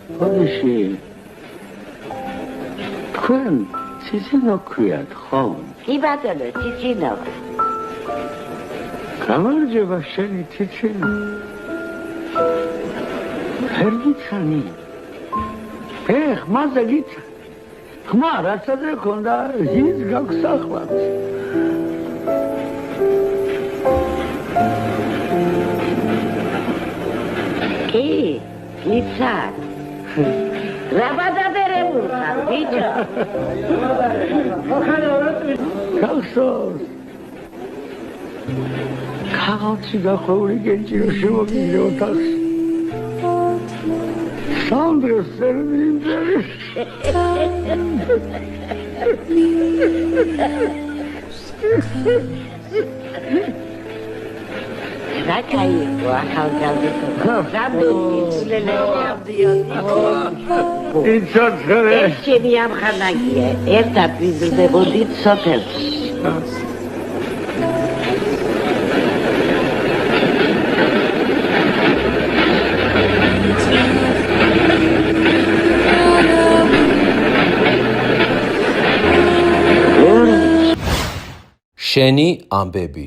ოდიში თქვენ ციცინო ქვიათ ხომ? კი ბატონო, ციცინო. გამარჯობა შენი ციცინო. ვერ გიცანი. ხმაზე გიცანი. ხმა რაცაზე ქონდა ის გაგვსახლავს. კი, იცან. რაბადაბერებულ ხარ, ბიჭო. გახსოვს. ქაღალდში გახვეული გენჭირო შემოგიდე ოთახში. სანდროს სერვინდერი. რა кайია, ახალგაზრდა. რამდენი ცვლელები ამბიოდი. იცოცხლე. ჩემი ამხანაგია, ერთად ვიზრდებოდით სოფელში. შენი ამბები